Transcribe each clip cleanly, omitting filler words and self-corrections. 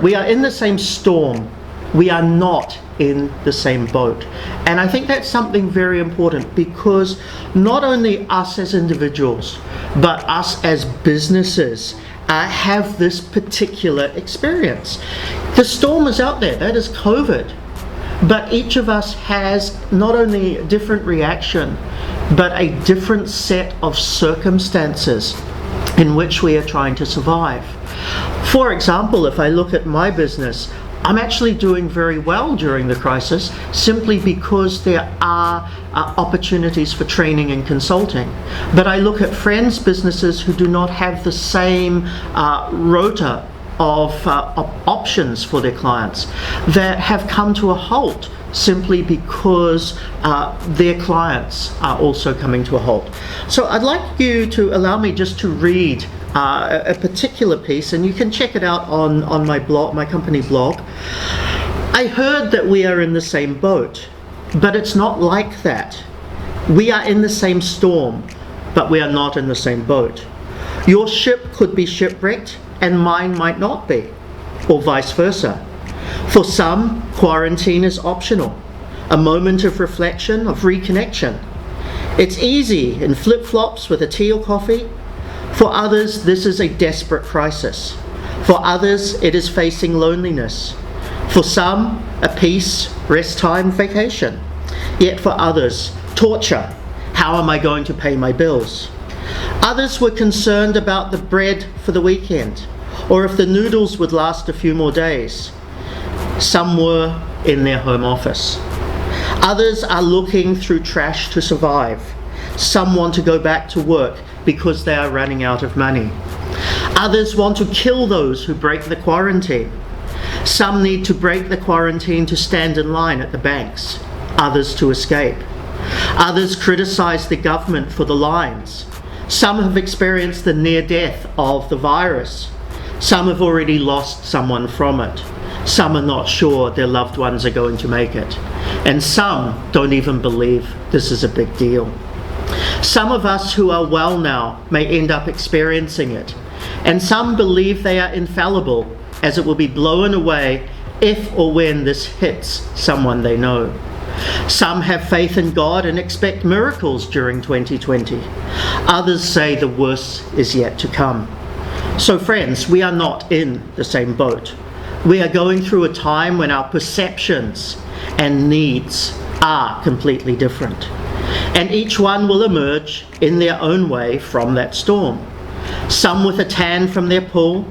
we are in the same storm. We are not in the same boat. And I think that's something very important, because not only us as individuals, but us as businesses have this particular experience. The storm is out there, that is COVID. But each of us has not only a different reaction, but a different set of circumstances in which we are trying to survive. For example, if I look at my business, I'm actually doing very well during the crisis, simply because there are opportunities for training and consulting. But I look at friends' businesses who do not have the same rota of options for their clients, that have come to a halt simply because their clients are also coming to a halt. So I'd like you to allow me just to read a particular piece, and you can check it out on my blog, my company blog. I heard that we are in the same boat, but it's not like that. We are in the same storm, but we are not in the same boat. Your ship could be shipwrecked and mine might not be, or vice versa. For some, quarantine is optional, a moment of reflection, of reconnection. It's easy in flip-flops with a tea or coffee. For others, this is a desperate crisis. For others, it is facing loneliness. For some, a peace, rest time, vacation. Yet for others, torture. How am I going to pay my bills? Others were concerned about the bread for the weekend, or if the noodles would last a few more days. Some were in their home office. Others are looking through trash to survive. Some want to go back to work because they are running out of money. Others want to kill those who break the quarantine. Some need to break the quarantine to stand in line at the banks, others to escape. Others criticize the government for the lines. Some have experienced the near death of the virus. Some have already lost someone from it. Some are not sure their loved ones are going to make it. And some don't even believe this is a big deal. Some of us who are well now may end up experiencing it. And some believe they are infallible, as it will be blown away if or when this hits someone they know. Some have faith in God and expect miracles during 2020. Others say the worst is yet to come. So friends, we are not in the same boat. We are going through a time when our perceptions and needs are completely different. And each one will emerge in their own way from that storm. Some with a tan from their pull,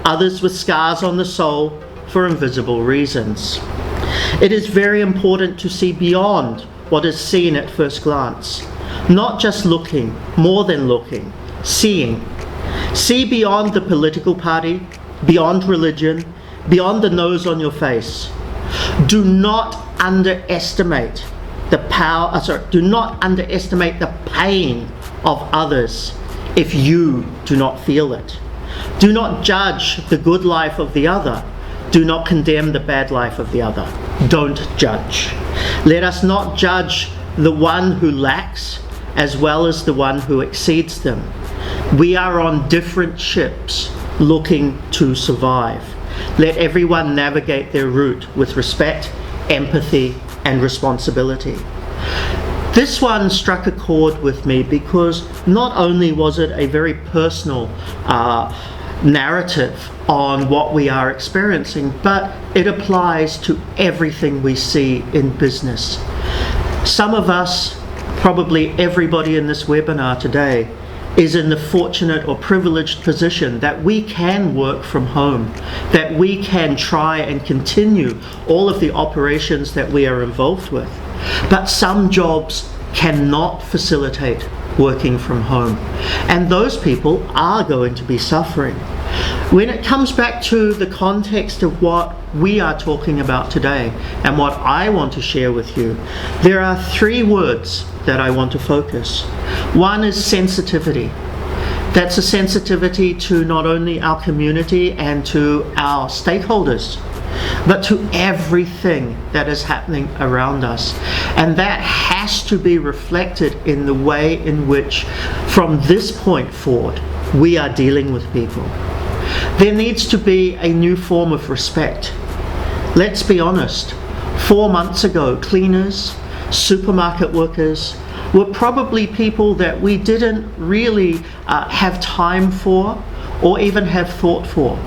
others with scars on the soul for invisible reasons. It is very important to see beyond what is seen at first glance. Not just looking, more than looking, seeing. See beyond the political party, beyond religion, beyond the nose on your face. Do not underestimate the pain of others if you do not feel it. Do not judge the good life of the other. Do not condemn the bad life of the other. Don't judge. Let us not judge the one who lacks as well as the one who exceeds them. We are on different ships looking to survive. Let everyone navigate their route with respect, empathy, and responsibility. This one struck a chord with me because not only was it a very personal narrative on what we are experiencing, but it applies to everything we see in business. Some of us, probably everybody in this webinar today, is in the fortunate or privileged position that we can work from home, that we can try and continue all of the operations that we are involved with. But some jobs cannot facilitate working from home, and those people are going to be suffering. When it comes back to the context of what we are talking about today and what I want to share with you, there are three words that I want to focus. One is sensitivity. That's a sensitivity to not only our community and to our stakeholders, but to everything that is happening around us. And that has to be reflected in the way in which, from this point forward, we are dealing with people. There needs to be a new form of respect. Let's be honest, 4 months ago, cleaners, supermarket workers were probably people that we didn't really have time for or even have thought for.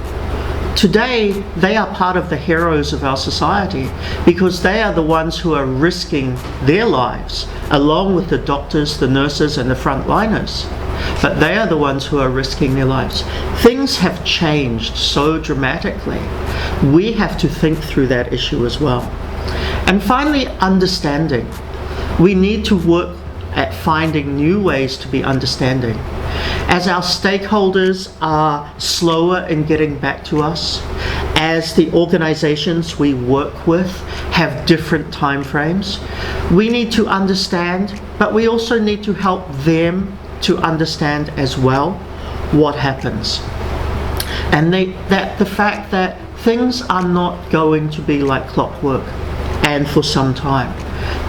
Today, they are part of the heroes of our society because they are the ones who are risking their lives, along with the doctors, the nurses, and the frontliners. But they are the ones who are risking their lives. Things have changed so dramatically. We have to think through that issue as well. And finally, understanding. We need to work at finding new ways to be understanding. As our stakeholders are slower in getting back to us, as the organizations we work with have different time frames, we need to understand, but we also need to help them to understand as well what happens. And the fact that things are not going to be like clockwork and for some time.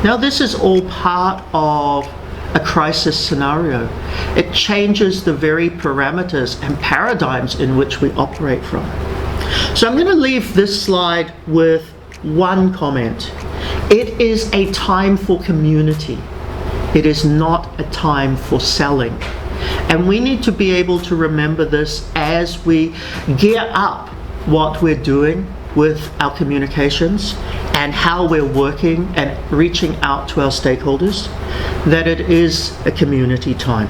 Now, this is all part of a crisis scenario. It changes the very parameters and paradigms in which we operate from. So I'm going to leave this slide with one comment. It is a time for community. It is not a time for selling. And we need to be able to remember this as we gear up what we're doing with our communications and how we're working and reaching out to our stakeholders, that it is a community time.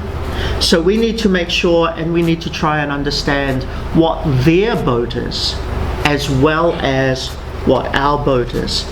So we need to make sure and we need to try and understand what their boat is as well as what our boat is.